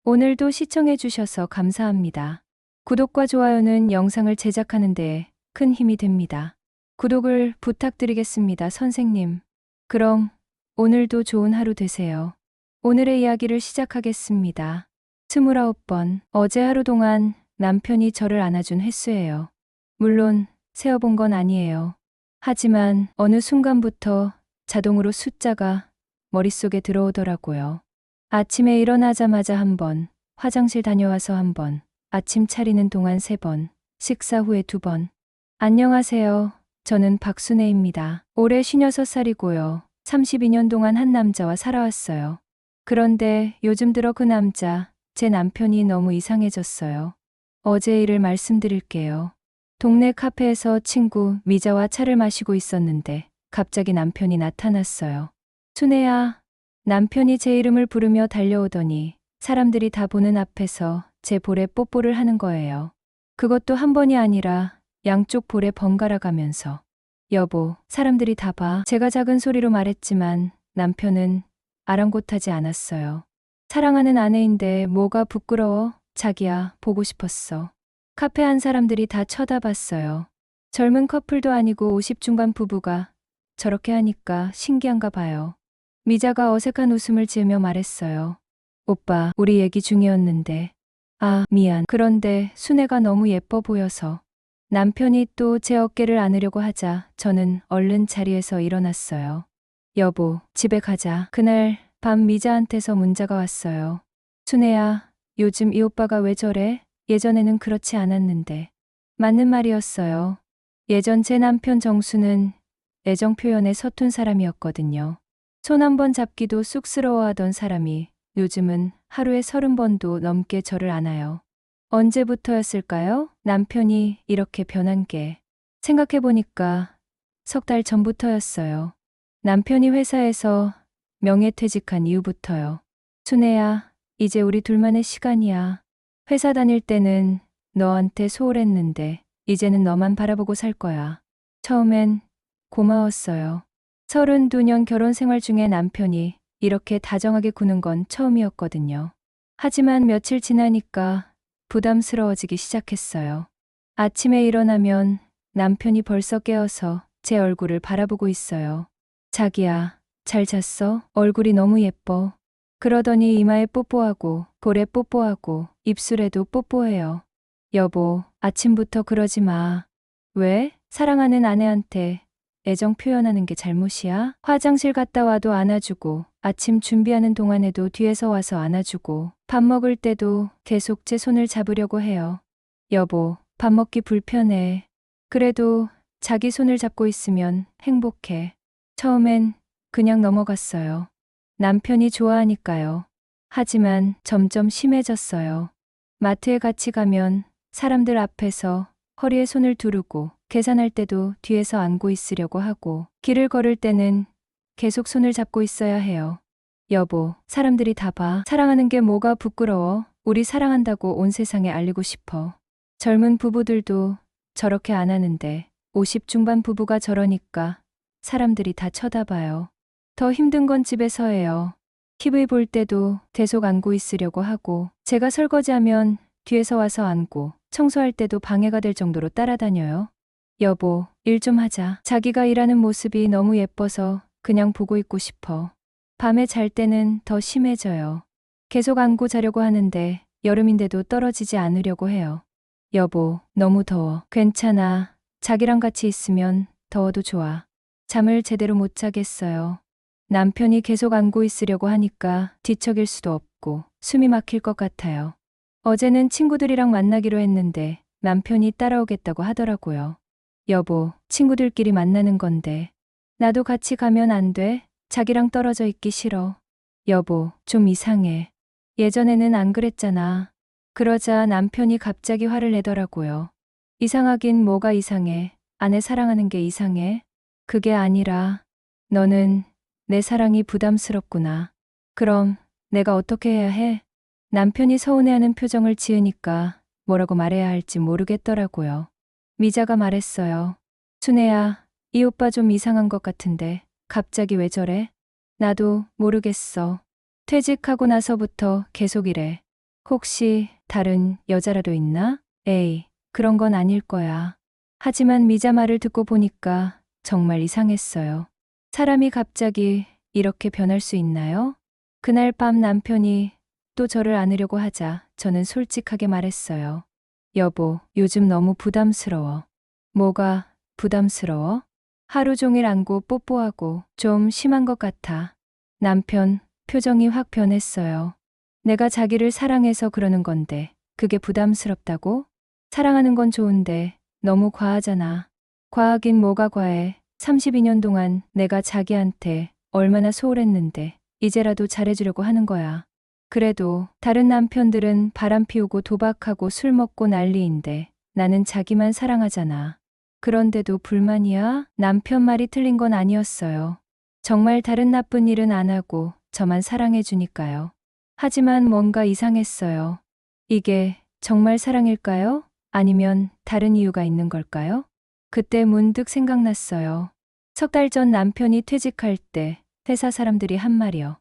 오늘도 시청해주셔서 감사합니다. 구독과 좋아요는 영상을 제작하는 데 큰 힘이 됩니다. 구독을 부탁드리겠습니다, 선생님. 그럼 오늘도 좋은 하루 되세요. 오늘의 이야기를 시작하겠습니다. 29번. 어제 하루 동안 남편이 저를 안아준 횟수예요. 물론 세어본 건 아니에요. 하지만 어느 순간부터 자동으로 숫자가 머릿속에 들어오더라고요. 아침에 일어나자마자 한 번, 화장실 다녀와서 한 번, 아침 차리는 동안 3번, 식사 후에 2번. 안녕하세요. 저는 박순애입니다. 올해 56살이고요. 32년 동안 한 남자와 살아왔어요. 그런데 요즘 들어 그 남자, 제 남편이 너무 이상해졌어요. 어제 일을 말씀드릴게요. 동네 카페에서 친구 미자와 차를 마시고 있었는데 갑자기 남편이 나타났어요. 순애야. 남편이 제 이름을 부르며 달려오더니 사람들이 다 보는 앞에서 제 볼에 뽀뽀를 하는 거예요. 그것도 한 번이 아니라 양쪽 볼에 번갈아 가면서. 여보, 사람들이 다 봐. 제가 작은 소리로 말했지만 남편은 아랑곳하지 않았어요. 사랑하는 아내인데 뭐가 부끄러워? 자기야, 보고 싶었어. 카페 안 사람들이 다 쳐다봤어요. 젊은 커플도 아니고 50 중반 부부가 저렇게 하니까 신기한가 봐요. 미자가 어색한 웃음을 지으며 말했어요. 오빠, 우리 얘기 중이었는데. 아, 미안. 그런데 순애가 너무 예뻐 보여서. 남편이 또 제 어깨를 안으려고 하자 저는 얼른 자리에서 일어났어요. 여보, 집에 가자. 그날 밤 미자한테서 문자가 왔어요. 순애야, 요즘 이 오빠가 왜 저래? 예전에는 그렇지 않았는데. 맞는 말이었어요. 예전 제 남편 정수는 애정 표현에 서툰 사람이었거든요. 손 한 번 잡기도 쑥스러워하던 사람이 요즘은 하루에 30번도 넘게 저를 안아요. 언제부터였을까요? 남편이 이렇게 변한 게. 생각해보니까 3달 전부터였어요. 남편이 회사에서 명예퇴직한 이후부터요. 순애야, 이제 우리 둘만의 시간이야. 회사 다닐 때는 너한테 소홀했는데 이제는 너만 바라보고 살 거야. 처음엔 고마웠어요. 32년 결혼 생활 중에 남편이 이렇게 다정하게 구는 건 처음이었거든요. 하지만 며칠 지나니까 부담스러워지기 시작했어요. 아침에 일어나면 남편이 벌써 깨어서 제 얼굴을 바라보고 있어요. 자기야, 잘 잤어? 얼굴이 너무 예뻐. 그러더니 이마에 뽀뽀하고 볼에 뽀뽀하고 입술에도 뽀뽀해요. 여보, 아침부터 그러지 마. 왜? 사랑하는 아내한테 애정 표현하는 게 잘못이야? 화장실 갔다 와도 안아주고 아침 준비하는 동안에도 뒤에서 와서 안아주고 밥 먹을 때도 계속 제 손을 잡으려고 해요. 여보, 밥 먹기 불편해. 그래도 자기 손을 잡고 있으면 행복해. 처음엔 그냥 넘어갔어요. 남편이 좋아하니까요. 하지만 점점 심해졌어요. 마트에 같이 가면 사람들 앞에서 허리에 손을 두르고 계산할 때도 뒤에서 안고 있으려고 하고 길을 걸을 때는 계속 손을 잡고 있어야 해요. 여보, 사람들이 다 봐. 사랑하는 게 뭐가 부끄러워? 우리 사랑한다고 온 세상에 알리고 싶어. 젊은 부부들도 저렇게 안 하는데 50 중반 부부가 저러니까 사람들이 다 쳐다봐요. 더 힘든 건 집에서예요. TV 볼 때도 계속 안고 있으려고 하고 제가 설거지하면 뒤에서 와서 안고 청소할 때도 방해가 될 정도로 따라다녀요. 여보, 일 좀 하자. 자기가 일하는 모습이 너무 예뻐서 그냥 보고 있고 싶어. 밤에 잘 때는 더 심해져요. 계속 안고 자려고 하는데 여름인데도 떨어지지 않으려고 해요. 여보, 너무 더워. 괜찮아. 자기랑 같이 있으면 더워도 좋아. 잠을 제대로 못 자겠어요. 남편이 계속 안고 있으려고 하니까 뒤척일 수도 없고 숨이 막힐 것 같아요. 어제는 친구들이랑 만나기로 했는데 남편이 따라오겠다고 하더라고요. 여보, 친구들끼리 만나는 건데 나도 같이 가면 안 돼? 자기랑 떨어져 있기 싫어. 여보, 좀 이상해. 예전에는 안 그랬잖아. 그러자 남편이 갑자기 화를 내더라고요. 이상하긴 뭐가 이상해. 아내 사랑하는 게 이상해? 그게 아니라 너는 내 사랑이 부담스럽구나. 그럼 내가 어떻게 해야 해? 남편이 서운해하는 표정을 지으니까 뭐라고 말해야 할지 모르겠더라고요. 미자가 말했어요. 순애야, 이 오빠 좀 이상한 것 같은데 갑자기 왜 저래? 나도 모르겠어. 퇴직하고 나서부터 계속 이래. 혹시 다른 여자라도 있나? 에이, 그런 건 아닐 거야. 하지만 미자 말을 듣고 보니까 정말 이상했어요. 사람이 갑자기 이렇게 변할 수 있나요? 그날 밤 남편이 또 저를 안으려고 하자 저는 솔직하게 말했어요. 여보, 요즘 너무 부담스러워. 뭐가 부담스러워? 하루 종일 안고 뽀뽀하고 좀 심한 것 같아. 남편 표정이 확 변했어요. 내가 자기를 사랑해서 그러는 건데 그게 부담스럽다고? 사랑하는 건 좋은데 너무 과하잖아. 과하긴 뭐가 과해. 32년 동안 내가 자기한테 얼마나 소홀했는데 이제라도 잘해주려고 하는 거야. 그래도 다른 남편들은 바람 피우고 도박하고 술 먹고 난리인데 나는 자기만 사랑하잖아. 그런데도 불만이야? 남편 말이 틀린 건 아니었어요. 정말 다른 나쁜 일은 안 하고 저만 사랑해 주니까요. 하지만 뭔가 이상했어요. 이게 정말 사랑일까요? 아니면 다른 이유가 있는 걸까요? 그때 문득 생각났어요. 석 달 전 남편이 퇴직할 때 회사 사람들이 한 말이요.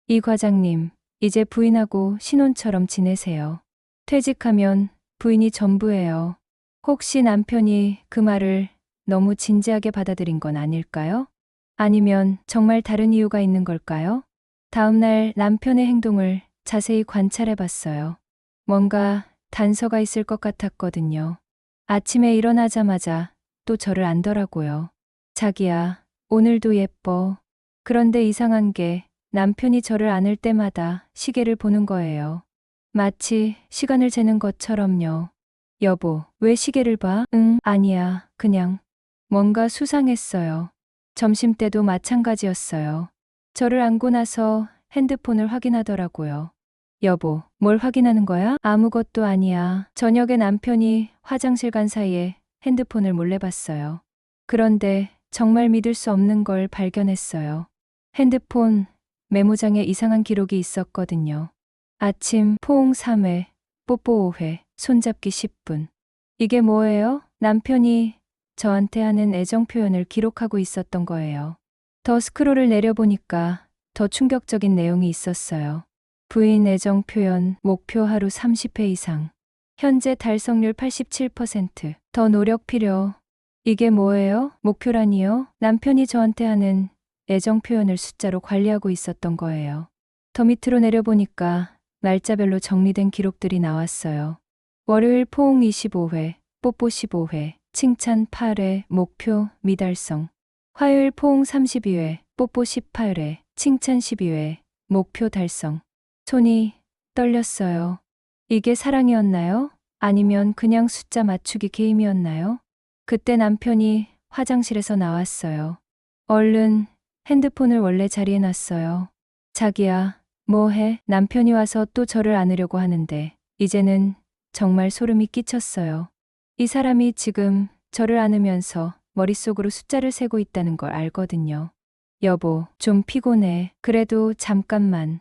이 과장님, 이제 부인하고 신혼처럼 지내세요. 퇴직하면 부인이 전부예요. 혹시 남편이 그 말을 너무 진지하게 받아들인 건 아닐까요? 아니면 정말 다른 이유가 있는 걸까요? 다음날 남편의 행동을 자세히 관찰해 봤어요. 뭔가 단서가 있을 것 같았거든요. 아침에 일어나자마자 또 저를 안더라고요. 자기야, 오늘도 예뻐. 그런데 이상한 게 남편이 저를 안을 때마다 시계를 보는 거예요. 마치 시간을 재는 것처럼요. 여보, 왜 시계를 봐? 응, 아니야. 그냥 뭔가 수상했어요. 점심때도 마찬가지였어요. 저를 안고 나서 핸드폰을 확인하더라고요. 여보, 뭘 확인하는 거야? 아무것도 아니야. 저녁에 남편이 화장실 간 사이에 핸드폰을 몰래 봤어요. 그런데 정말 믿을 수 없는 걸 발견했어요. 핸드폰 메모장에 이상한 기록이 있었거든요. 아침 포옹 3회, 뽀뽀 5회, 손잡기 10분. 이게 뭐예요? 남편이 저한테 하는 애정 표현을 기록하고 있었던 거예요. 더 스크롤을 내려보니까 더 충격적인 내용이 있었어요. 부인 애정 표현 목표 하루 30회 이상. 현재 달성률 87%. 더 노력 필요. 이게 뭐예요? 목표라니요? 남편이 저한테 하는 애정 표현을 숫자로 관리하고 있었던 거예요. 더 밑으로 내려보니까 날짜별로 정리된 기록들이 나왔어요. 월요일 포옹 25회, 뽀뽀 15회, 칭찬 8회, 목표 미달성. 화요일 포옹 32회, 뽀뽀 18회, 칭찬 12회, 목표 달성. 손이 떨렸어요. 이게 사랑이었나요? 아니면 그냥 숫자 맞추기 게임이었나요? 그때 남편이 화장실에서 나왔어요. 얼른 핸드폰을 원래 자리에 놨어요. 자기야, 뭐 해? 남편이 와서 또 저를 안으려고 하는데 이제는 정말 소름이 끼쳤어요. 이 사람이 지금 저를 안으면서 머릿속으로 숫자를 세고 있다는 걸 알거든요. 여보, 좀 피곤해. 그래도 잠깐만.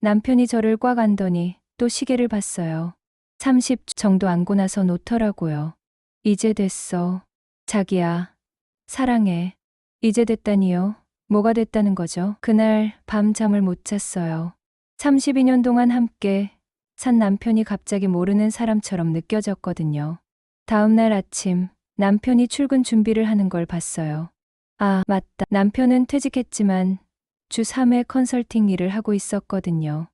남편이 저를 꽉 안더니 또 시계를 봤어요. 30초 정도 안고 나서 놓더라고요. 이제 됐어. 자기야, 사랑해. 이제 됐다니요? 뭐가 됐다는 거죠? 그날 밤 잠을 못 잤어요. 32년 동안 함께 산 남편이 갑자기 모르는 사람처럼 느껴졌거든요. 다음 날 아침 남편이 출근 준비를 하는 걸 봤어요. 아, 맞다. 남편은 퇴직했지만 주 3회 컨설팅 일을 하고 있었거든요.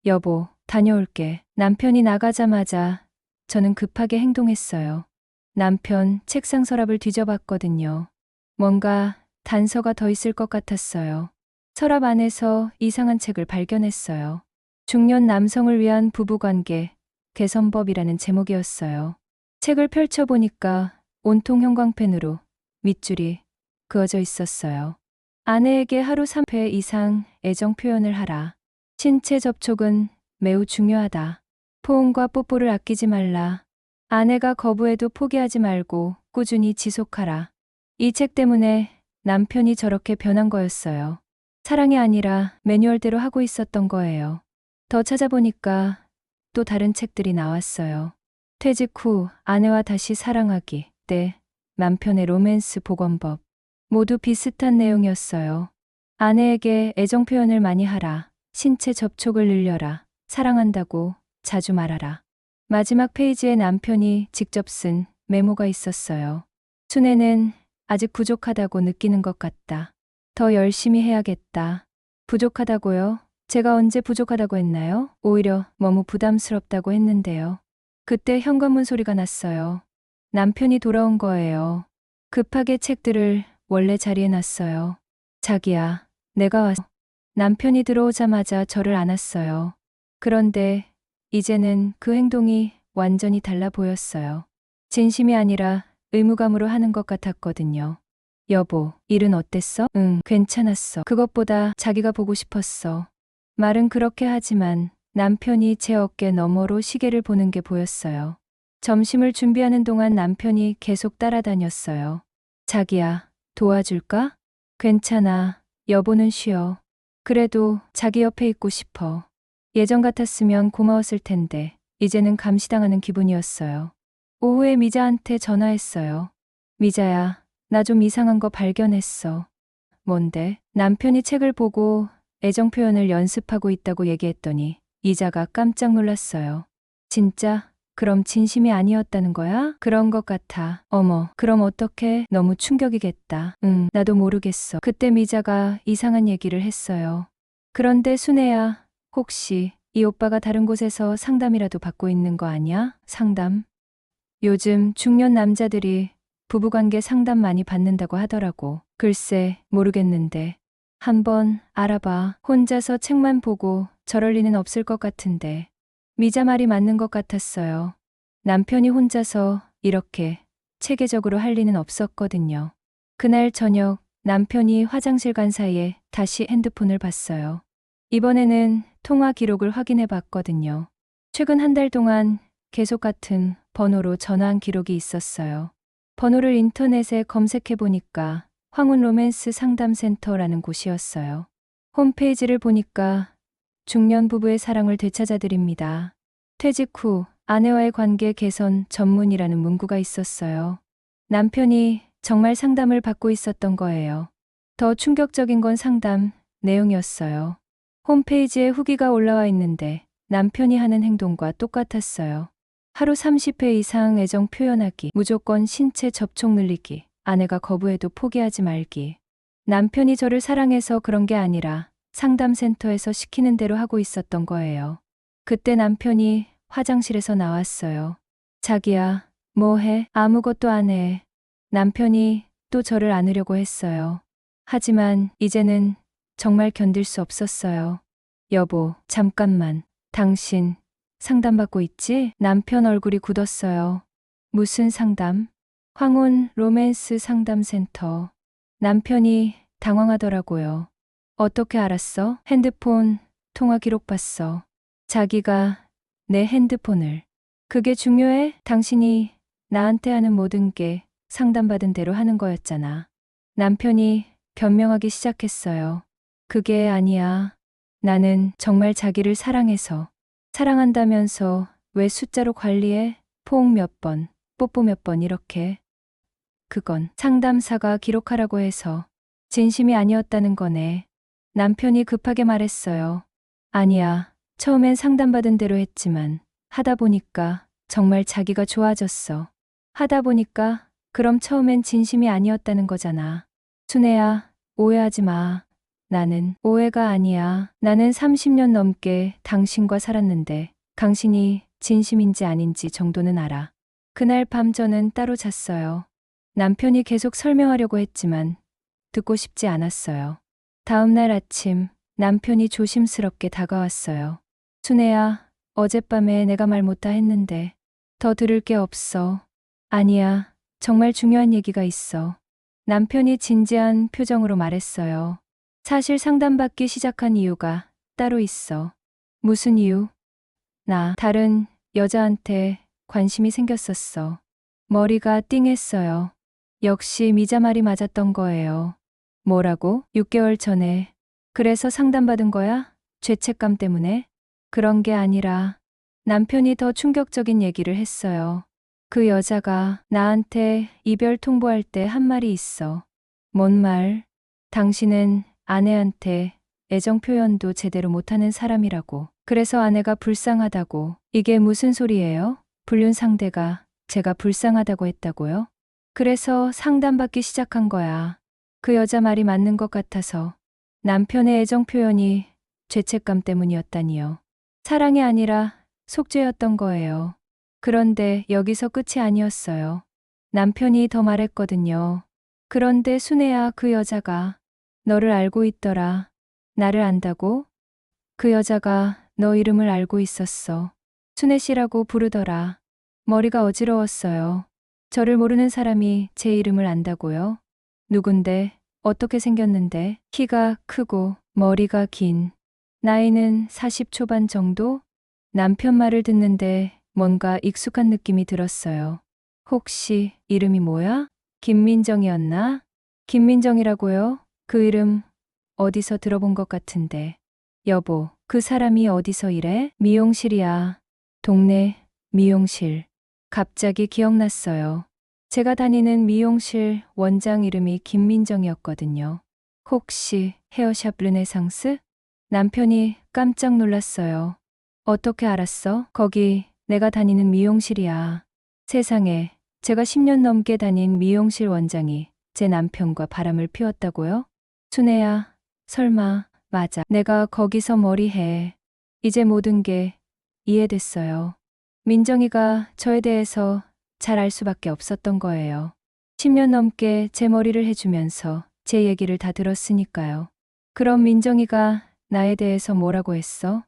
여보, 다녀올게. 남편이 나가자마자 저는 급하게 행동했어요. 남편 책상 서랍을 뒤져봤거든요. 뭔가 단서가 더 있을 것 같았어요. 서랍 안에서 이상한 책을 발견했어요. 중년 남성을 위한 부부관계 개선법이라는 제목이었어요. 책을 펼쳐보니까 온통 형광펜으로 밑줄이 그어져 있었어요. 아내에게 하루 3회 이상 애정 표현을 하라. 신체 접촉은 매우 중요하다. 포옹과 뽀뽀를 아끼지 말라. 아내가 거부해도 포기하지 말고 꾸준히 지속하라. 이 책 때문에 남편이 저렇게 변한 거였어요. 사랑이 아니라 매뉴얼대로 하고 있었던 거예요. 더 찾아보니까 또 다른 책들이 나왔어요. 퇴직 후 아내와 다시 사랑하기, 때 남편의 로맨스 복원법. 모두 비슷한 내용이었어요. 아내에게 애정 표현을 많이 하라. 신체 접촉을 늘려라. 사랑한다고 자주 말하라. 마지막 페이지에 남편이 직접 쓴 메모가 있었어요. 순애는 아직 부족하다고 느끼는 것 같다. 더 열심히 해야겠다. 부족하다고요? 제가 언제 부족하다고 했나요? 오히려 너무 부담스럽다고 했는데요. 그때 현관문 소리가 났어요. 남편이 돌아온 거예요. 급하게 책들을 원래 자리에 놨어요. 자기야, 내가 왔어. 남편이 들어오자마자 저를 안았어요. 그런데 이제는 그 행동이 완전히 달라 보였어요. 진심이 아니라 의무감으로 하는 것 같았거든요. 여보, 일은 어땠어? 응, 괜찮았어. 그것보다 자기가 보고 싶었어. 말은 그렇게 하지만 남편이 제 어깨 너머로 시계를 보는 게 보였어요. 점심을 준비하는 동안 남편이 계속 따라다녔어요. 자기야, 도와줄까? 괜찮아. 여보는 쉬어. 그래도 자기 옆에 있고 싶어. 예전 같았으면 고마웠을 텐데 이제는 감시당하는 기분이었어요. 오후에 미자한테 전화했어요. 미자야, 나 좀 이상한 거 발견했어. 뭔데? 남편이 책을 보고 애정 표현을 연습하고 있다고 얘기했더니 미자가 깜짝 놀랐어요. 진짜? 그럼 진심이 아니었다는 거야? 그런 것 같아. 어머, 그럼 어떡해? 너무 충격이겠다. 응, 나도 모르겠어. 그때 미자가 이상한 얘기를 했어요. 그런데 순애야, 혹시 이 오빠가 다른 곳에서 상담이라도 받고 있는 거 아니야? 상담? 요즘 중년 남자들이 부부관계 상담 많이 받는다고 하더라고. 글쎄, 모르겠는데. 한번 알아봐. 혼자서 책만 보고 저럴 리는 없을 것 같은데. 미자 말이 맞는 것 같았어요. 남편이 혼자서 이렇게 체계적으로 할 리는 없었거든요. 그날 저녁 남편이 화장실 간 사이에 다시 핸드폰을 봤어요. 이번에는 통화 기록을 확인해 봤거든요. 최근 한 달 동안 계속 같은 번호로 전화한 기록이 있었어요. 번호를 인터넷에 검색해 보니까 황혼 로맨스 상담센터라는 곳이었어요. 홈페이지를 보니까 중년 부부의 사랑을 되찾아드립니다. 퇴직 후 아내와의 관계 개선 전문이라는 문구가 있었어요. 남편이 정말 상담을 받고 있었던 거예요. 더 충격적인 건 상담 내용이었어요. 홈페이지에 후기가 올라와 있는데 남편이 하는 행동과 똑같았어요. 하루 30회 이상 애정 표현하기, 무조건 신체 접촉 늘리기, 아내가 거부해도 포기하지 말기. 남편이 저를 사랑해서 그런 게 아니라 상담센터에서 시키는 대로 하고 있었던 거예요. 그때 남편이 화장실에서 나왔어요. 자기야, 뭐 해? 아무것도 안 해. 남편이 또 저를 안으려고 했어요. 하지만 이제는 정말 견딜 수 없었어요. 여보, 잠깐만. 당신 상담받고 있지? 남편 얼굴이 굳었어요. 무슨 상담? 황혼 로맨스 상담센터. 남편이 당황하더라고요. 어떻게 알았어? 핸드폰 통화 기록 봤어. 자기가 내 핸드폰을. 그게 중요해? 당신이 나한테 하는 모든 게 상담받은 대로 하는 거였잖아. 남편이 변명하기 시작했어요. 그게 아니야. 나는 정말 자기를 사랑해서. 사랑한다면서 왜 숫자로 관리해? 포옹 몇 번, 뽀뽀 몇 번 이렇게. 그건 상담사가 기록하라고 해서 진심이 아니었다는 거네. 남편이 급하게 말했어요. 아니야. 처음엔 상담받은 대로 했지만 하다 보니까 정말 자기가 좋아졌어. 하다 보니까 그럼 처음엔 진심이 아니었다는 거잖아. 순애야, 오해하지 마. 나는 오해가 아니야. 나는 30년 넘게 당신과 살았는데 당신이 진심인지 아닌지 정도는 알아. 그날 밤 저는 따로 잤어요. 남편이 계속 설명하려고 했지만 듣고 싶지 않았어요. 다음 날 아침 남편이 조심스럽게 다가왔어요. 순애야, 어젯밤에 내가 말 못다 했는데 더 들을 게 없어. 아니야, 정말 중요한 얘기가 있어. 남편이 진지한 표정으로 말했어요. 사실 상담받기 시작한 이유가 따로 있어. 무슨 이유? 나 다른 여자한테 관심이 생겼었어. 머리가 띵했어요. 역시 미자 말이 맞았던 거예요. 뭐라고? 6개월 전에. 그래서 상담받은 거야? 죄책감 때문에? 그런 게 아니라 남편이 더 충격적인 얘기를 했어요. 그 여자가 나한테 이별 통보할 때 한 말이 있어. 뭔 말? 당신은 아내한테 애정 표현도 제대로 못하는 사람이라고. 그래서 아내가 불쌍하다고. 이게 무슨 소리예요? 불륜 상대가 제가 불쌍하다고 했다고요? 그래서 상담받기 시작한 거야. 그 여자 말이 맞는 것 같아서. 남편의 애정 표현이 죄책감 때문이었다니요. 사랑이 아니라 속죄였던 거예요. 그런데 여기서 끝이 아니었어요. 남편이 더 말했거든요. 그런데 순애야, 그 여자가 너를 알고 있더라. 나를 안다고? 그 여자가 너 이름을 알고 있었어. 순애 씨라고 부르더라. 머리가 어지러웠어요. 저를 모르는 사람이 제 이름을 안다고요? 누군데? 어떻게 생겼는데? 키가 크고 머리가 긴. 나이는 40 초반 정도? 남편 말을 듣는데 뭔가 익숙한 느낌이 들었어요. 혹시 이름이 뭐야? 김민정이었나? 김민정이라고요? 그 이름 어디서 들어본 것 같은데. 여보, 그 사람이 어디서 일해? 미용실이야. 동네 미용실. 갑자기 기억났어요. 제가 다니는 미용실 원장 이름이 김민정이었거든요. 혹시 헤어샵 르네상스? 남편이 깜짝 놀랐어요. 어떻게 알았어? 거기 내가 다니는 미용실이야. 세상에, 제가 10년 넘게 다닌 미용실 원장이 제 남편과 바람을 피웠다고요? 순애야, 설마, 맞아. 내가 거기서 머리해. 이제 모든 게 이해됐어요. 민정이가 저에 대해서 잘 알 수밖에 없었던 거예요. 10년 넘게 제 머리를 해주면서 제 얘기를 다 들었으니까요. 그럼 민정이가 나에 대해서 뭐라고 했어?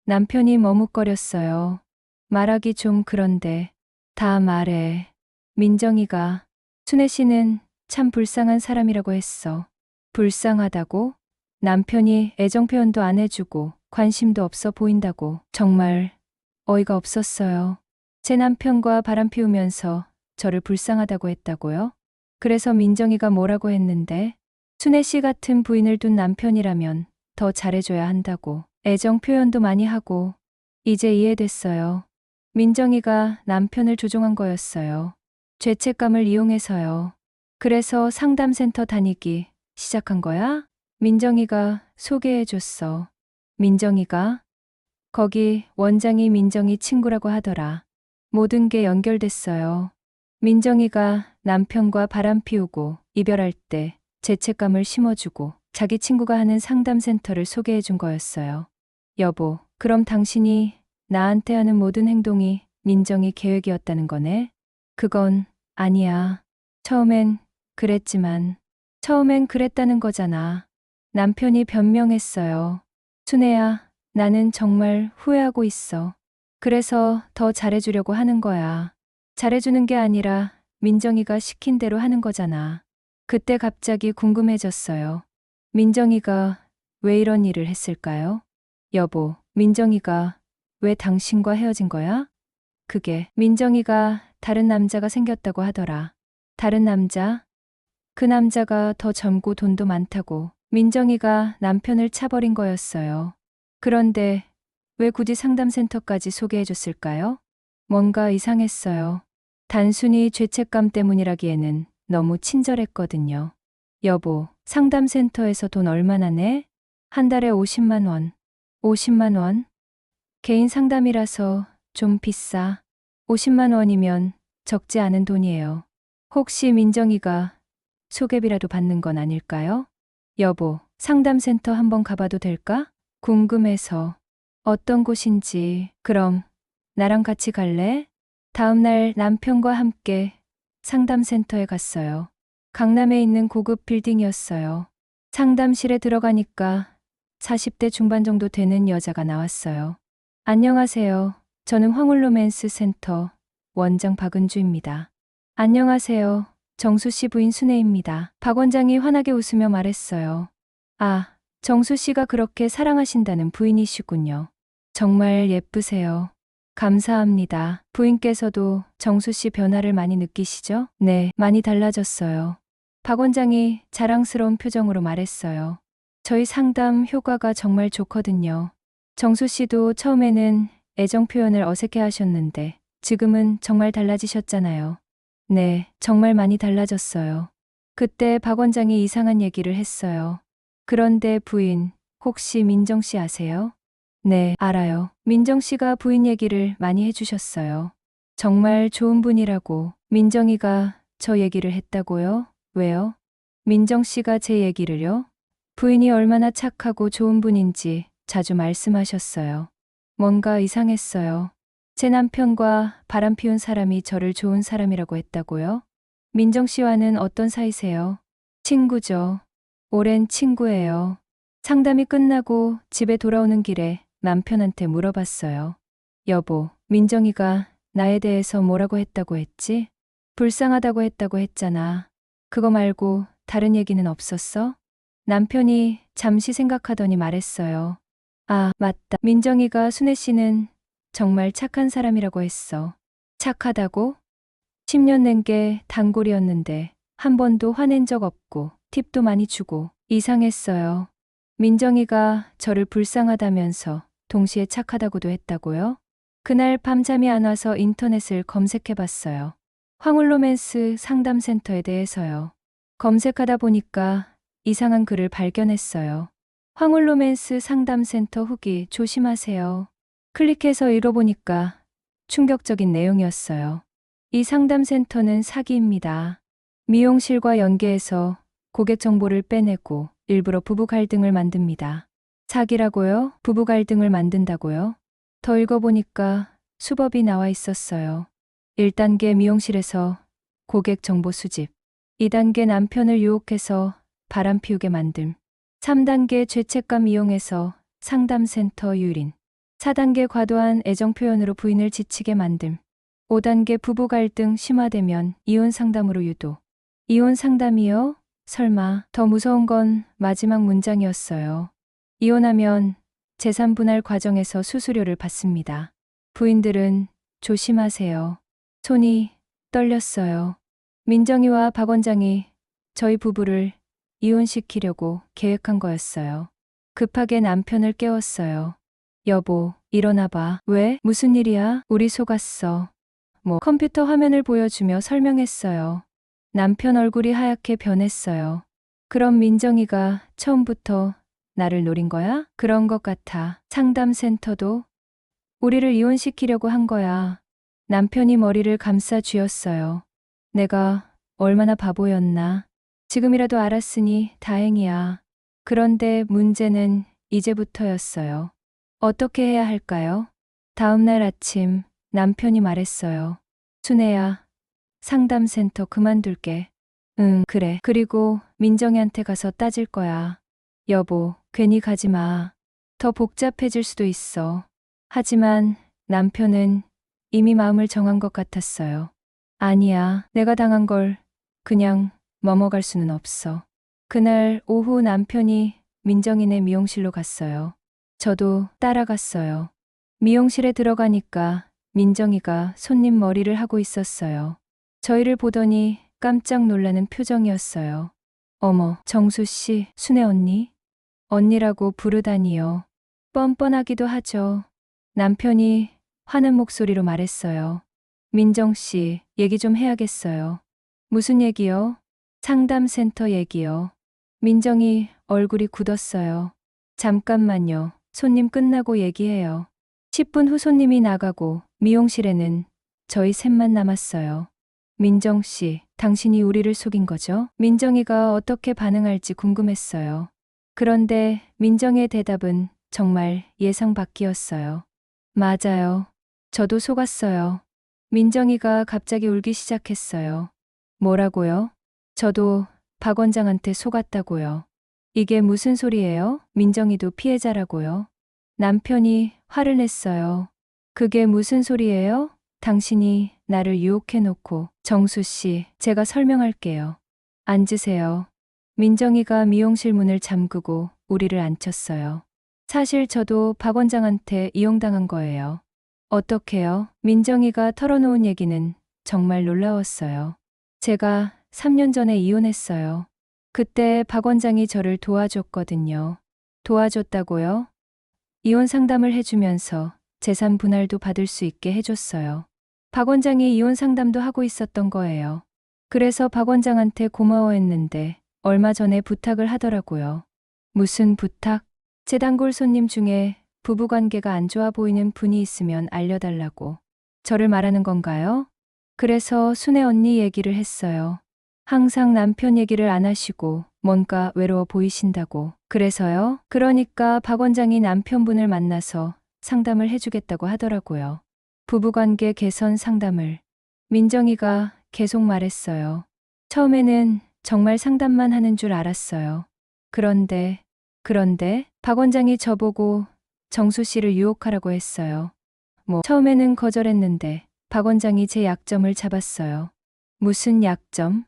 남편이 머뭇거렸어요. 말하기 좀 그런데. 다 말해. 민정이가 순애 씨는 참 불쌍한 사람이라고 했어. 불쌍하다고? 남편이 애정 표현도 안 해주고 관심도 없어 보인다고. 정말 어이가 없었어요. 제 남편과 바람 피우면서 저를 불쌍하다고 했다고요? 그래서 민정이가 뭐라고 했는데? 순애 씨 같은 부인을 둔 남편이라면 더 잘해줘야 한다고. 애정 표현도 많이 하고. 이제 이해됐어요. 민정이가 남편을 조종한 거였어요. 죄책감을 이용해서요. 그래서 상담센터 다니기 시작한 거야? 민정이가 소개해줬어. 민정이가? 거기 원장이 민정이 친구라고 하더라. 모든 게 연결됐어요. 민정이가 남편과 바람 피우고 이별할 때 죄책감을 심어주고 자기 친구가 하는 상담센터를 소개해준 거였어요. 여보, 그럼 당신이 나한테 하는 모든 행동이 민정이 계획이었다는 거네? 그건 아니야. 처음엔 그랬다는 거잖아. 남편이 변명했어요. 순애야, 나는 정말 후회하고 있어. 그래서 더 잘해주려고 하는 거야. 잘해주는 게 아니라 민정이가 시킨 대로 하는 거잖아. 그때 갑자기 궁금해졌어요. 민정이가 왜 이런 일을 했을까요? 여보, 민정이가 왜 당신과 헤어진 거야? 그게 민정이가 다른 남자가 생겼다고 하더라. 다른 남자? 그 남자가 더 젊고 돈도 많다고. 민정이가 남편을 차버린 거였어요. 그런데 왜 굳이 상담센터까지 소개해줬을까요? 뭔가 이상했어요. 단순히 죄책감 때문이라기에는 너무 친절했거든요. 여보, 상담센터에서 돈 얼마나 내? 한 달에 50만 원. 50만 원? 개인 상담이라서 좀 비싸. 50만 원이면 적지 않은 돈이에요. 혹시 민정이가 소개비라도 받는 건 아닐까요? 여보, 상담센터 한번 가봐도 될까? 궁금해서. 어떤 곳인지. 그럼 나랑 같이 갈래? 다음 날 남편과 함께 상담센터에 갔어요. 강남에 있는 고급 빌딩이었어요. 상담실에 들어가니까 40대 중반 정도 되는 여자가 나왔어요. 안녕하세요. 저는 황홀로맨스 센터 원장 박은주입니다. 안녕하세요. 정수 씨 부인 순애입니다. 박 원장이 환하게 웃으며 말했어요. 아, 정수 씨가 그렇게 사랑하신다는 부인이시군요. 정말 예쁘세요. 감사합니다. 부인께서도 정수 씨 변화를 많이 느끼시죠? 네, 많이 달라졌어요. 박 원장이 자랑스러운 표정으로 말했어요. 저희 상담 효과가 정말 좋거든요. 정수 씨도 처음에는 애정 표현을 어색해 하셨는데 지금은 정말 달라지셨잖아요. 네, 정말 많이 달라졌어요. 그때 박 원장이 이상한 얘기를 했어요. 그런데 부인, 혹시 민정 씨 아세요? 네, 알아요. 민정 씨가 부인 얘기를 많이 해주셨어요. 정말 좋은 분이라고. 민정이가 저 얘기를 했다고요? 왜요? 민정 씨가 제 얘기를요? 부인이 얼마나 착하고 좋은 분인지 자주 말씀하셨어요. 뭔가 이상했어요. 제 남편과 바람 피운 사람이 저를 좋은 사람이라고 했다고요? 민정 씨와는 어떤 사이세요? 친구죠. 오랜 친구예요. 상담이 끝나고 집에 돌아오는 길에 남편한테 물어봤어요. 여보, 민정이가 나에 대해서 뭐라고 했다고 했지? 불쌍하다고 했다고 했잖아. 그거 말고 다른 얘기는 없었어? 남편이 잠시 생각하더니 말했어요. 아, 맞다. 민정이가 순애 씨는 정말 착한 사람이라고 했어. 착하다고? 10년 낸 게 단골이었는데 한 번도 화낸 적 없고 팁도 많이 주고 이상했어요. 민정이가 저를 불쌍하다면서 동시에 착하다고도 했다고요? 그날 밤잠이 안 와서 인터넷을 검색해 봤어요. 황홀로맨스 상담센터에 대해서요. 검색하다 보니까 이상한 글을 발견했어요. 황홀로맨스 상담센터 후기 조심하세요. 클릭해서 읽어보니까 충격적인 내용이었어요. 이 상담센터는 사기입니다. 미용실과 연계해서 고객 정보를 빼내고 일부러 부부 갈등을 만듭니다. 사기라고요? 부부 갈등을 만든다고요? 더 읽어보니까 수법이 나와 있었어요. 1단계 미용실에서 고객 정보 수집. 2단계 남편을 유혹해서 바람 피우게 만듦. 3단계 죄책감 이용해서 상담센터 유린. 4단계 과도한 애정 표현으로 부인을 지치게 만듦. 5단계 부부 갈등 심화되면 이혼 상담으로 유도. 이혼 상담이요? 설마. 더 무서운 건 마지막 문장이었어요. 이혼하면 재산 분할 과정에서 수수료를 받습니다. 부인들은 조심하세요. 손이 떨렸어요. 민정이와 박 원장이 저희 부부를 이혼시키려고 계획한 거였어요. 급하게 남편을 깨웠어요. 여보, 일어나봐. 왜? 무슨 일이야? 우리 속았어. 컴퓨터 화면을 보여주며 설명했어요. 남편 얼굴이 하얗게 변했어요. 그럼 민정이가 처음부터 나를 노린 거야? 그런 것 같아. 상담센터도 우리를 이혼시키려고 한 거야. 남편이 머리를 감싸 쥐었어요. 내가 얼마나 바보였나. 지금이라도 알았으니 다행이야. 그런데 문제는 이제부터였어요. 어떻게 해야 할까요? 다음 날 아침 남편이 말했어요. 순애야, 상담센터 그만둘게. 응, 그래. 그리고 민정이한테 가서 따질 거야. 여보, 괜히 가지 마. 더 복잡해질 수도 있어. 하지만 남편은 이미 마음을 정한 것 같았어요. 아니야, 내가 당한 걸 그냥 넘어갈 수는 없어. 그날 오후 남편이 민정이네 미용실로 갔어요. 저도 따라갔어요. 미용실에 들어가니까 민정이가 손님 머리를 하고 있었어요. 저희를 보더니 깜짝 놀라는 표정이었어요. 어머, 정수 씨, 순애 언니? 언니라고 부르다니요. 뻔뻔하기도 하죠. 남편이 화는 목소리로 말했어요. 민정 씨, 얘기 좀 해야겠어요. 무슨 얘기요? 상담센터 얘기요. 민정이 얼굴이 굳었어요. 잠깐만요. 손님 끝나고 얘기해요. 10분 후 손님이 나가고 미용실에는 저희 셋만 남았어요. 민정 씨, 당신이 우리를 속인 거죠? 민정이가 어떻게 반응할지 궁금했어요. 그런데 민정이의 대답은 정말 예상 밖이었어요. 맞아요. 저도 속았어요. 민정이가 갑자기 울기 시작했어요. 뭐라고요? 저도 박 원장한테 속았다고요. 이게 무슨 소리예요? 민정이도 피해자라고요. 남편이 화를 냈어요. 그게 무슨 소리예요? 당신이 나를 유혹해놓고. 정수 씨, 제가 설명할게요. 앉으세요. 민정이가 미용실 문을 잠그고 우리를 앉혔어요. 사실 저도 박 원장한테 이용당한 거예요. 어떻게요? 민정이가 털어놓은 얘기는 정말 놀라웠어요. 제가 3년 전에 이혼했어요. 그때 박 원장이 저를 도와줬거든요. 도와줬다고요? 이혼 상담을 해주면서 재산 분할도 받을 수 있게 해줬어요. 박 원장이 이혼 상담도 하고 있었던 거예요. 그래서 박 원장한테 고마워했는데 얼마 전에 부탁을 하더라고요. 무슨 부탁? 제 단골 손님 중에 부부관계가 안 좋아 보이는 분이 있으면 알려달라고. 저를 말하는 건가요? 그래서 순애 언니 얘기를 했어요. 항상 남편 얘기를 안 하시고 뭔가 외로워 보이신다고. 그래서요? 그러니까 박 원장이 남편분을 만나서 상담을 해주겠다고 하더라고요. 부부관계 개선 상담을. 민정이가 계속 말했어요. 처음에는 정말 상담만 하는 줄 알았어요. 그런데 박 원장이 저보고 정수 씨를 유혹하라고 했어요. 처음에는 거절했는데 박 원장이 제 약점을 잡았어요. 무슨 약점?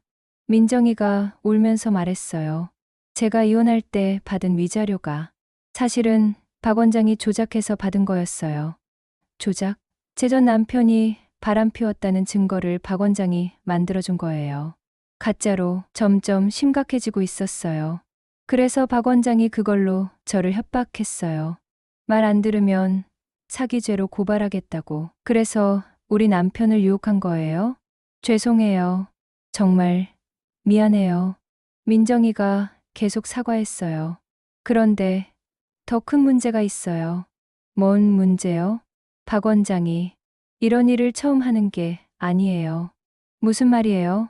민정이가 울면서 말했어요. 제가 이혼할 때 받은 위자료가 사실은 박 원장이 조작해서 받은 거였어요. 조작? 제 전 남편이 바람 피웠다는 증거를 박 원장이 만들어준 거예요. 가짜로 점점 심각해지고 있었어요. 그래서 박 원장이 그걸로 저를 협박했어요. 말 안 들으면 사기죄로 고발하겠다고. 그래서 우리 남편을 유혹한 거예요. 죄송해요. 정말 미안해요. 민정이가 계속 사과했어요. 그런데 더 큰 문제가 있어요. 뭔 문제요? 박 원장이 이런 일을 처음 하는 게 아니에요. 무슨 말이에요?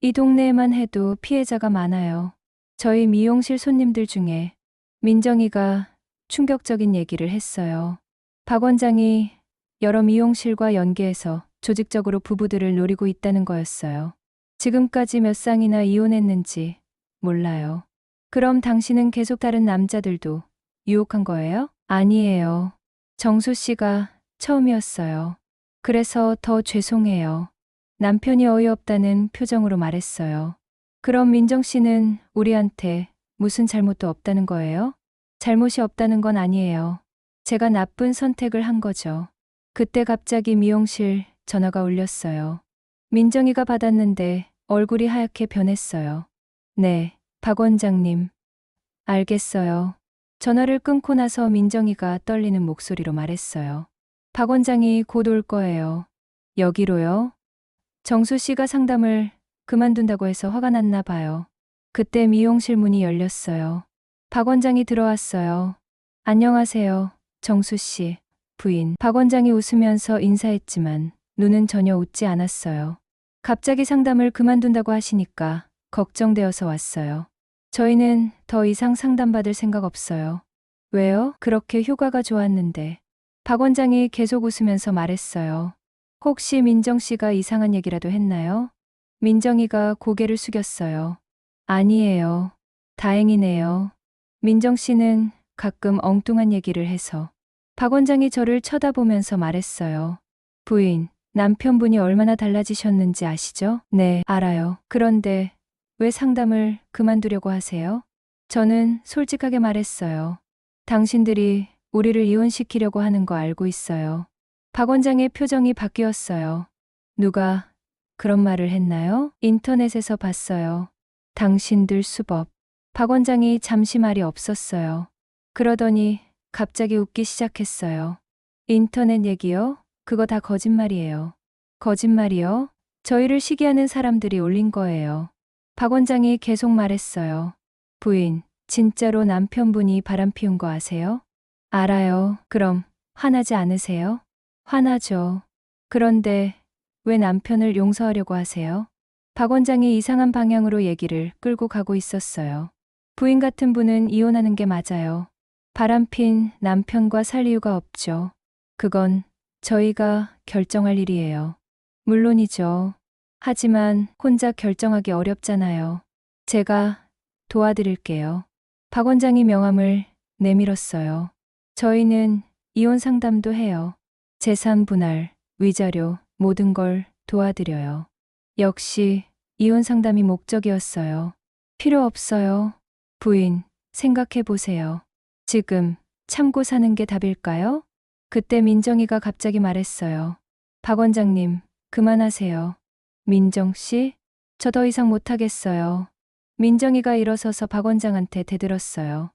이 동네에만 해도 피해자가 많아요. 저희 미용실 손님들 중에 민정이가 충격적인 얘기를 했어요. 박 원장이 여러 미용실과 연계해서 조직적으로 부부들을 노리고 있다는 거였어요. 지금까지 몇 쌍이나 이혼했는지 몰라요. 그럼 당신은 계속 다른 남자들도 유혹한 거예요? 아니에요. 정수 씨가 처음이었어요. 그래서 더 죄송해요. 남편이 어이없다는 표정으로 말했어요. 그럼 민정 씨는 우리한테 무슨 잘못도 없다는 거예요? 잘못이 없다는 건 아니에요. 제가 나쁜 선택을 한 거죠. 그때 갑자기 미용실 전화가 울렸어요. 민정이가 받았는데 얼굴이 하얗게 변했어요. 네, 박 원장님. 알겠어요. 전화를 끊고 나서 민정이가 떨리는 목소리로 말했어요. 박 원장이 곧 올 거예요. 여기로요? 정수 씨가 상담을 그만둔다고 해서 화가 났나 봐요. 그때 미용실 문이 열렸어요. 박 원장이 들어왔어요. 안녕하세요, 정수 씨. 부인. 박 원장이 웃으면서 인사했지만 눈은 전혀 웃지 않았어요. 갑자기 상담을 그만둔다고 하시니까 걱정되어서 왔어요. 저희는 더 이상 상담받을 생각 없어요. 왜요? 그렇게 효과가 좋았는데. 박 원장이 계속 웃으면서 말했어요. 혹시 민정 씨가 이상한 얘기라도 했나요? 민정이가 고개를 숙였어요. 아니에요. 다행이네요. 민정 씨는 가끔 엉뚱한 얘기를 해서. 박 원장이 저를 쳐다보면서 말했어요. 부인, 남편분이 얼마나 달라지셨는지 아시죠? 네, 알아요. 그런데 왜 상담을 그만두려고 하세요? 저는 솔직하게 말했어요. 당신들이 우리를 이혼시키려고 하는 거 알고 있어요. 박 원장의 표정이 바뀌었어요. 누가 그런 말을 했나요? 인터넷에서 봤어요. 당신들 수법. 박 원장이 잠시 말이 없었어요. 그러더니 갑자기 웃기 시작했어요. 인터넷 얘기요? 그거 다 거짓말이에요. 거짓말이요? 저희를 시기하는 사람들이 올린 거예요. 박 원장이 계속 말했어요. 부인, 진짜로 남편분이 바람 피운 거 아세요? 알아요. 그럼 화나지 않으세요? 화나죠. 그런데 왜 남편을 용서하려고 하세요? 박 원장이 이상한 방향으로 얘기를 끌고 가고 있었어요. 부인 같은 분은 이혼하는 게 맞아요. 바람핀 남편과 살 이유가 없죠. 그건 저희가 결정할 일이에요. 물론이죠. 하지만 혼자 결정하기 어렵잖아요. 제가 도와드릴게요. 박 원장이 명함을 내밀었어요. 저희는 이혼 상담도 해요. 재산 분할, 위자료, 모든 걸 도와드려요. 역시 이혼 상담이 목적이었어요. 필요 없어요. 부인, 생각해 보세요. 지금 참고 사는 게 답일까요? 그때 민정이가 갑자기 말했어요. 박 원장님, 그만하세요. 민정 씨? 저 더 이상 못하겠어요. 민정이가 일어서서 박 원장한테 대들었어요.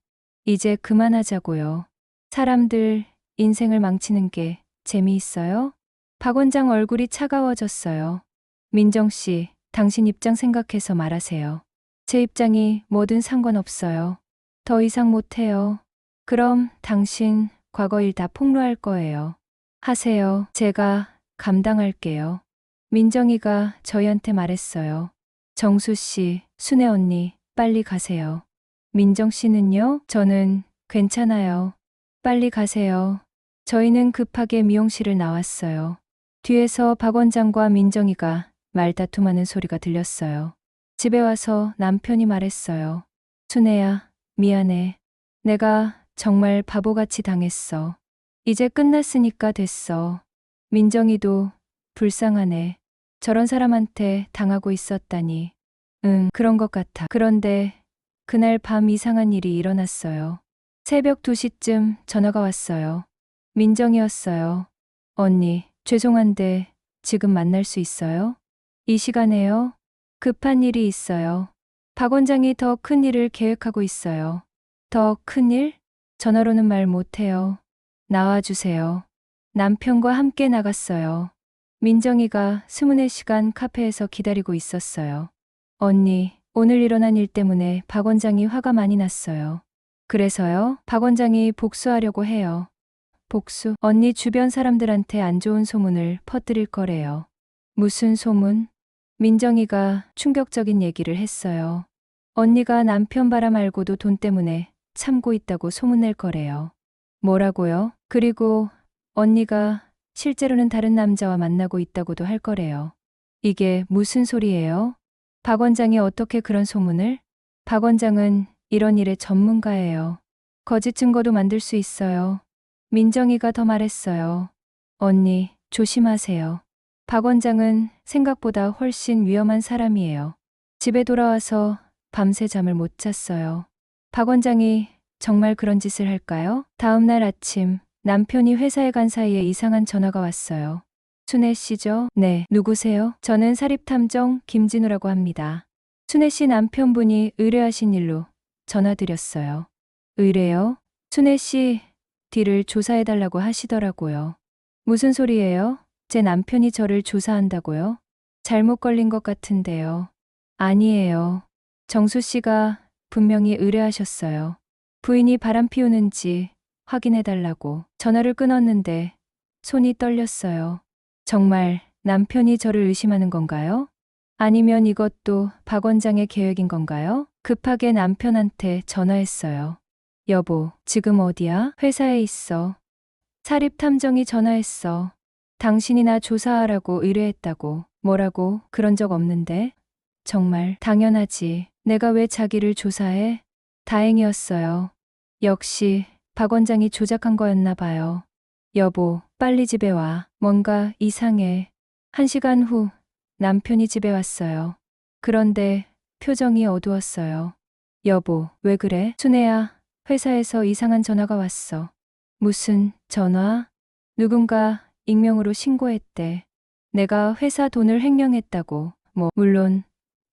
이제 그만하자고요. 사람들 인생을 망치는 게 재미있어요? 박 원장 얼굴이 차가워졌어요. 민정 씨, 당신 입장 생각해서 말하세요. 제 입장이 뭐든 상관없어요. 더 이상 못해요. 그럼 당신 과거 일 다 폭로할 거예요. 하세요. 제가 감당할게요. 민정이가 저희한테 말했어요. 정수 씨, 순애 언니, 빨리 가세요. 민정 씨는요? 저는 괜찮아요. 빨리 가세요. 저희는 급하게 미용실을 나왔어요. 뒤에서 박 원장과 민정이가 말다툼하는 소리가 들렸어요. 집에 와서 남편이 말했어요. 순애야, 미안해. 내가 정말 바보같이 당했어. 이제 끝났으니까 됐어. 민정이도 불쌍하네. 저런 사람한테 당하고 있었다니. 응, 그런 것 같아. 그런데 그날 밤 이상한 일이 일어났어요. 새벽 2시쯤 전화가 왔어요. 민정이었어요. 언니, 죄송한데 지금 만날 수 있어요? 이 시간에요? 급한 일이 있어요. 박 원장이 더 큰 일을 계획하고 있어요. 더 큰 일? 전화로는 말 못해요. 나와주세요. 남편과 함께 나갔어요. 민정이가 24시간 카페에서 기다리고 있었어요. 언니, 오늘 일어난 일 때문에 박 원장이 화가 많이 났어요. 그래서요? 박 원장이 복수하려고 해요. 복수? 언니 주변 사람들한테 안 좋은 소문을 퍼뜨릴 거래요. 무슨 소문? 민정이가 충격적인 얘기를 했어요. 언니가 남편 바람 알고도 돈 때문에 참고 있다고 소문낼 거래요. 뭐라고요? 그리고 언니가 실제로는 다른 남자와 만나고 있다고도 할 거래요. 이게 무슨 소리예요? 박 원장이 어떻게 그런 소문을? 박 원장은 이런 일의 전문가예요. 거짓 증거도 만들 수 있어요. 민정이가 더 말했어요. 언니, 조심하세요. 박 원장은 생각보다 훨씬 위험한 사람이에요. 집에 돌아와서 밤새 잠을 못 잤어요. 박 원장이 정말 그런 짓을 할까요? 다음 날 아침 남편이 회사에 간 사이에 이상한 전화가 왔어요. 순애 씨죠? 네, 누구세요? 저는 사립탐정 김진우라고 합니다. 순애 씨 남편분이 의뢰하신 일로 전화드렸어요. 의뢰요? 순애 씨 뒤를 조사해달라고 하시더라고요. 무슨 소리예요? 제 남편이 저를 조사한다고요? 잘못 걸린 것 같은데요. 아니에요. 정수 씨가 분명히 의뢰하셨어요. 부인이 바람 피우는지 확인해달라고 전화를 끊었는데 손이 떨렸어요. 정말 남편이 저를 의심하는 건가요? 아니면 이것도 박 원장의 계획인 건가요? 급하게 남편한테 전화했어요. 여보, 지금 어디야? 회사에 있어. 사립탐정이 전화했어. 당신이 나 조사하라고 의뢰했다고. 뭐라고? 그런 적 없는데? 정말 당연하지. 내가 왜 자기를 조사해? 다행이었어요. 역시 박 원장이 조작한 거였나 봐요. 여보, 빨리 집에 와. 뭔가 이상해. 1시간 후 남편이 집에 왔어요. 그런데 표정이 어두웠어요. 여보, 왜 그래? 순애야, 회사에서 이상한 전화가 왔어. 무슨 전화? 누군가 익명으로 신고했대. 내가 회사 돈을 횡령했다고. 물론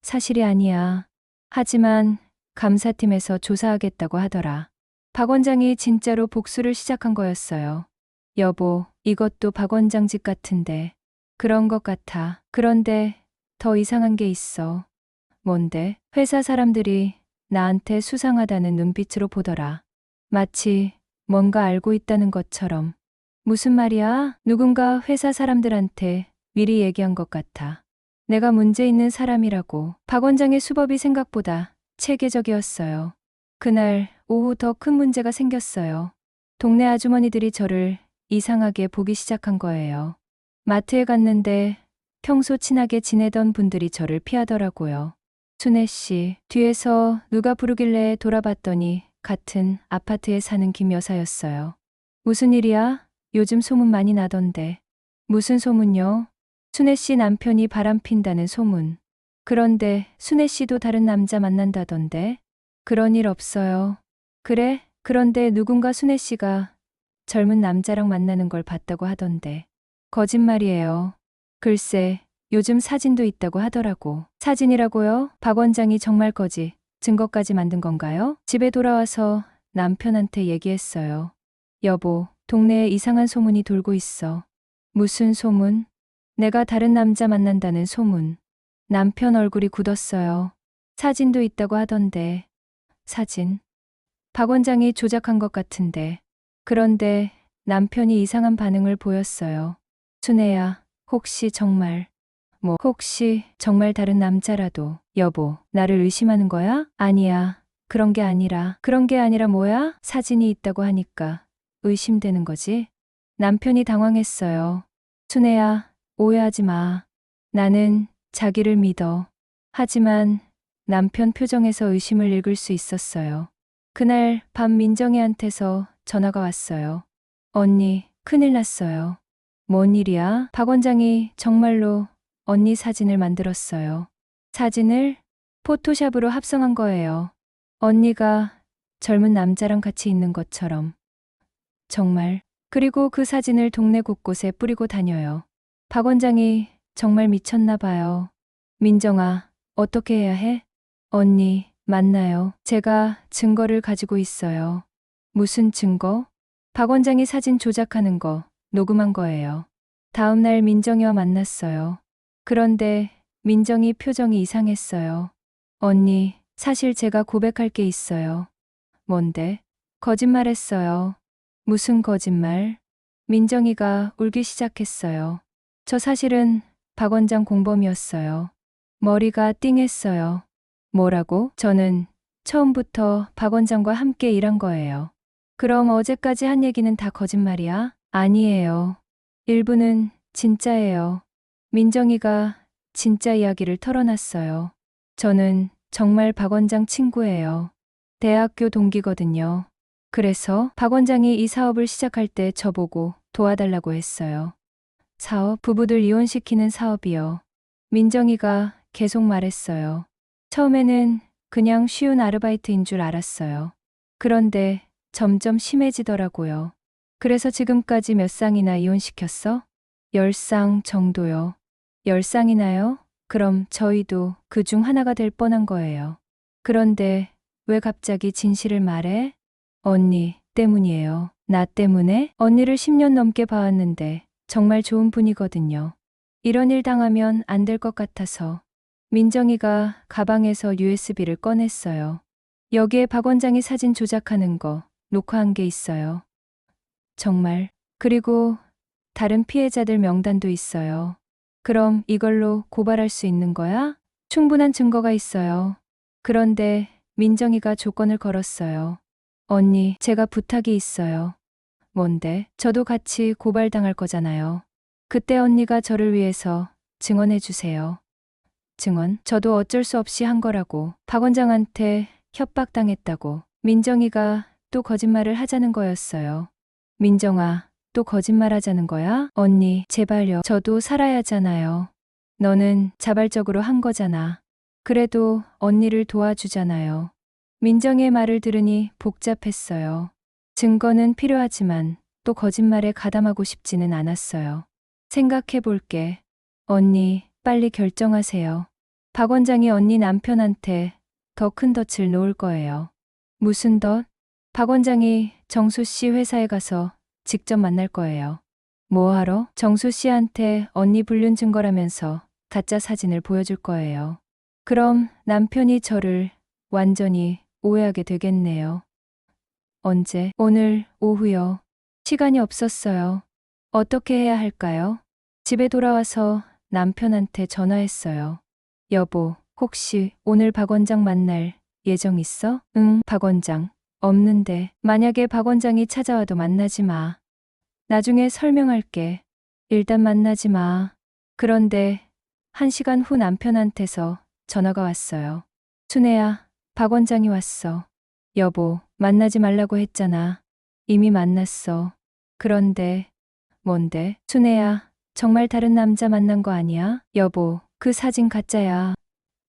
사실이 아니야. 하지만 감사팀에서 조사하겠다고 하더라. 박 원장이 진짜로 복수를 시작한 거였어요. 여보, 이것도 박 원장 짓 같은데. 그런 것 같아. 그런데 더 이상한 게 있어. 뭔데? 회사 사람들이 나한테 수상하다는 눈빛으로 보더라. 마치 뭔가 알고 있다는 것처럼. 무슨 말이야? 누군가 회사 사람들한테 미리 얘기한 것 같아. 내가 문제 있는 사람이라고. 박 원장의 수법이 생각보다 체계적이었어요. 그날 오후 더 큰 문제가 생겼어요. 동네 아주머니들이 저를 이상하게 보기 시작한 거예요. 마트에 갔는데 평소 친하게 지내던 분들이 저를 피하더라고요. 순애 씨, 뒤에서 누가 부르길래 돌아봤더니 같은 아파트에 사는 김 여사였어요. 무슨 일이야? 요즘 소문 많이 나던데. 무슨 소문요? 순애 씨 남편이 바람핀다는 소문. 그런데 순애 씨도 다른 남자 만난다던데. 그런 일 없어요. 그래? 그런데 누군가 순애 씨가 젊은 남자랑 만나는 걸 봤다고 하던데. 거짓말이에요. 글쎄, 요즘 사진도 있다고 하더라고. 사진이라고요? 박 원장이 정말 거짓, 증거까지 만든 건가요? 집에 돌아와서 남편한테 얘기했어요. 여보, 동네에 이상한 소문이 돌고 있어. 무슨 소문? 내가 다른 남자 만난다는 소문. 남편 얼굴이 굳었어요. 사진도 있다고 하던데. 사진? 박 원장이 조작한 것 같은데. 그런데 남편이 이상한 반응을 보였어요. 순애야, 혹시 정말 다른 남자라도. 여보, 나를 의심하는 거야? 아니야. 그런 게 아니라 뭐야? 사진이 있다고 하니까 의심되는 거지? 남편이 당황했어요. 순애야, 오해하지 마. 나는 자기를 믿어. 하지만 남편 표정에서 의심을 읽을 수 있었어요. 그날 밤 민정이한테서 전화가 왔어요. 언니, 큰일 났어요. 뭔 일이야? 박 원장이 정말로 언니 사진을 만들었어요. 사진을 포토샵으로 합성한 거예요. 언니가 젊은 남자랑 같이 있는 것처럼. 정말. 그리고 그 사진을 동네 곳곳에 뿌리고 다녀요. 박 원장이 정말 미쳤나 봐요. 민정아, 어떻게 해야 해? 언니, 만나요. 제가 증거를 가지고 있어요. 무슨 증거? 박 원장이 사진 조작하는 거, 녹음한 거예요. 다음 날 민정이와 만났어요. 그런데 민정이 표정이 이상했어요. 언니, 사실 제가 고백할 게 있어요. 뭔데? 거짓말했어요. 무슨 거짓말? 민정이가 울기 시작했어요. 저 사실은 박 원장 공범이었어요. 머리가 띵했어요. 뭐라고? 저는 처음부터 박 원장과 함께 일한 거예요. 그럼 어제까지 한 얘기는 다 거짓말이야? 아니에요. 일부는 진짜예요. 민정이가 진짜 이야기를 털어놨어요. 저는 정말 박 원장 친구예요. 대학교 동기거든요. 그래서 박 원장이 이 사업을 시작할 때 저보고 도와달라고 했어요. 사업? 부부들 이혼시키는 사업이요. 민정이가 계속 말했어요. 처음에는 그냥 쉬운 아르바이트인 줄 알았어요. 그런데 점점 심해지더라고요. 그래서 지금까지 몇 쌍이나 이혼시켰어? 10쌍 정도요. 10쌍이나요? 그럼 저희도 그 중 하나가 될 뻔한 거예요. 그런데 왜 갑자기 진실을 말해? 언니 때문이에요. 나 때문에? 언니를 10년 넘게 봐왔는데 정말 좋은 분이거든요. 이런 일 당하면 안 될 것 같아서. 민정이가 가방에서 USB를 꺼냈어요. 여기에 박 원장이 사진 조작하는 거 녹화한 게 있어요. 정말. 그리고 다른 피해자들 명단도 있어요. 그럼 이걸로 고발할 수 있는 거야? 충분한 증거가 있어요. 그런데 민정이가 조건을 걸었어요. 언니, 제가 부탁이 있어요. 뭔데? 저도 같이 고발당할 거잖아요. 그때 언니가 저를 위해서 증언해 주세요. 증언? 저도 어쩔 수 없이 한 거라고. 박 원장한테 협박당했다고. 민정이가 또 거짓말을 하자는 거였어요. 민정아, 또 거짓말 하자는 거야? 언니, 제발요. 저도 살아야 하잖아요. 너는 자발적으로 한 거잖아. 그래도 언니를 도와주잖아요. 민정의 말을 들으니 복잡했어요. 증거는 필요하지만 또 거짓말에 가담하고 싶지는 않았어요. 생각해 볼게. 언니, 빨리 결정하세요. 박 원장이 언니 남편한테 더 큰 덫을 놓을 거예요. 무슨 덫? 박 원장이 정수 씨 회사에 가서 직접 만날 거예요. 뭐 하러? 정수 씨한테 언니 불륜 증거라면서 가짜 사진을 보여줄 거예요. 그럼 남편이 저를 완전히 오해하게 되겠네요. 언제? 오늘 오후요. 시간이 없었어요. 어떻게 해야 할까요? 집에 돌아와서 남편한테 전화했어요. 여보, 혹시 오늘 박 원장 만날 예정 있어? 응, 박 원장. 없는데. 만약에 박 원장이 찾아와도 만나지 마. 나중에 설명할게. 일단 만나지 마. 그런데 1시간 후 남편한테서 전화가 왔어요. 순애야, 박 원장이 왔어. 여보, 만나지 말라고 했잖아. 이미 만났어. 그런데, 뭔데? 순애야, 정말 다른 남자 만난 거 아니야? 여보, 그 사진 가짜야.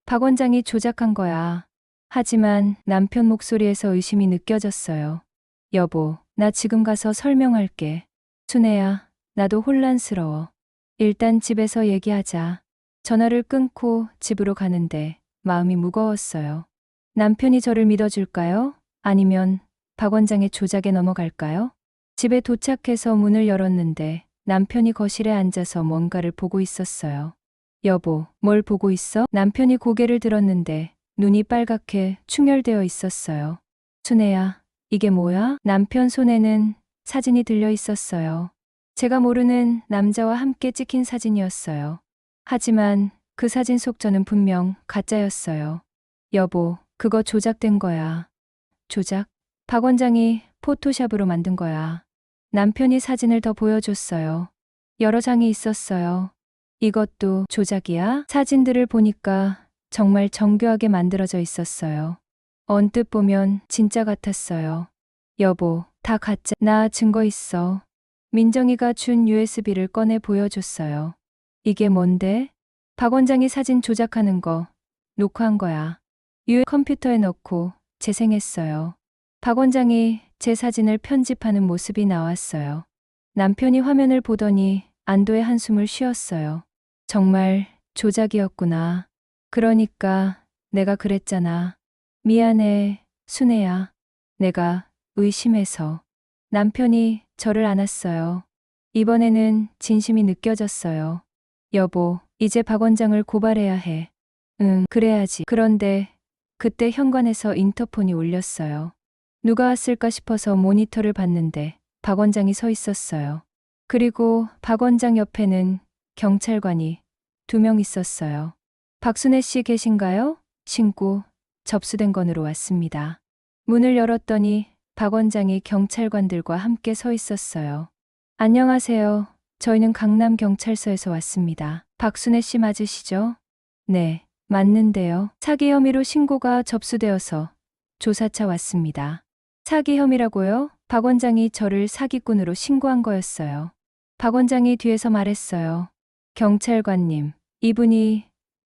박 원장이 조작한 거야. 하지만 남편 목소리에서 의심이 느껴졌어요. 여보, 나 지금 가서 설명할게. 순애야, 나도 혼란스러워. 일단 집에서 얘기하자. 전화를 끊고 집으로 가는데 마음이 무거웠어요. 남편이 저를 믿어줄까요? 아니면 박 원장의 조작에 넘어갈까요? 집에 도착해서 문을 열었는데 남편이 거실에 앉아서 뭔가를 보고 있었어요. 여보, 뭘 보고 있어? 남편이 고개를 들었는데 눈이 빨갛게 충혈되어 있었어요. 순애야, 이게 뭐야? 남편 손에는 사진이 들려 있었어요. 제가 모르는 남자와 함께 찍힌 사진이었어요. 하지만 그 사진 속 저는 분명 가짜였어요. 여보, 그거 조작된 거야. 조작? 박 원장이 포토샵으로 만든 거야. 남편이 사진을 더 보여줬어요. 여러 장이 있었어요. 이것도 조작이야? 사진들을 보니까 정말 정교하게 만들어져 있었어요. 언뜻 보면 진짜 같았어요. 여보, 다 가짜. 나 증거 있어. 민정이가 준 USB를 꺼내 보여줬어요. 이게 뭔데? 박 원장이 사진 조작하는 거 녹화한 거야. 컴퓨터에 넣고 재생했어요. 박 원장이 제 사진을 편집하는 모습이 나왔어요. 남편이 화면을 보더니 안도의 한숨을 쉬었어요. 정말 조작이었구나. 그러니까 내가 그랬잖아. 미안해, 순애야. 내가 의심해서. 남편이 저를 안았어요. 이번에는 진심이 느껴졌어요. 여보, 이제 박 원장을 고발해야 해. 응, 그래야지. 그런데 그때 현관에서 인터폰이 울렸어요. 누가 왔을까 싶어서 모니터를 봤는데 박 원장이 서 있었어요. 그리고 박 원장 옆에는 경찰관이 2명 있었어요. 박순애 씨 계신가요? 신고 접수된 건으로 왔습니다. 문을 열었더니 박 원장이 경찰관들과 함께 서 있었어요. 안녕하세요. 저희는 강남경찰서에서 왔습니다. 박순애 씨 맞으시죠? 네, 맞는데요. 사기 혐의로 신고가 접수되어서 조사차 왔습니다. 사기 혐의라고요? 박 원장이 저를 사기꾼으로 신고한 거였어요. 박 원장이 뒤에서 말했어요. 경찰관님, 이분이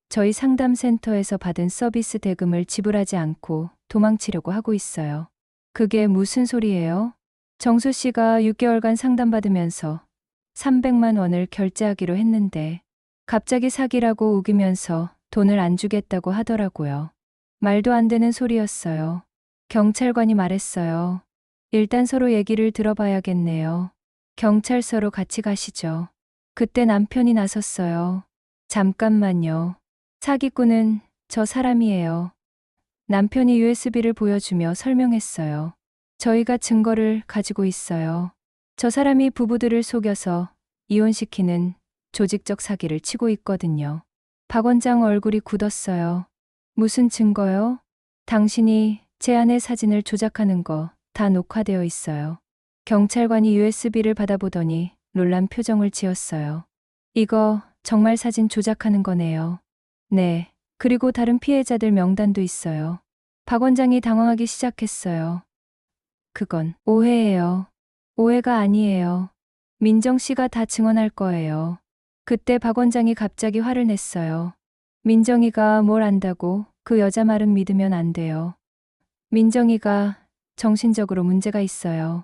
저희 상담센터에서 받은 서비스 대금을 지불하지 않고 도망치려고 하고 있어요. 그게 무슨 소리예요? 정수 씨가 6개월간 상담받으면서 300만 원을 결제하기로 했는데 갑자기 사기라고 우기면서 돈을 안 주겠다고 하더라고요. 말도 안 되는 소리였어요. 경찰관이 말했어요. 일단 서로 얘기를 들어봐야겠네요. 경찰서로 같이 가시죠. 그때 남편이 나섰어요. 잠깐만요. 사기꾼은 저 사람이에요. 남편이 USB를 보여주며 설명했어요. 저희가 증거를 가지고 있어요. 저 사람이 부부들을 속여서 이혼시키는 조직적 사기를 치고 있거든요. 박 원장 얼굴이 굳었어요. 무슨 증거요? 당신이 제 아내 사진을 조작하는 거 다 녹화되어 있어요. 경찰관이 USB를 받아보더니 놀란 표정을 지었어요. 이거 정말 사진 조작하는 거네요. 네, 그리고 다른 피해자들 명단도 있어요. 박 원장이 당황하기 시작했어요. 그건 오해예요. 오해가 아니에요. 민정 씨가 다 증언할 거예요. 그때 박 원장이 갑자기 화를 냈어요. 민정이가 뭘 안다고 그 여자 말은 믿으면 안 돼요. 민정이가 정신적으로 문제가 있어요.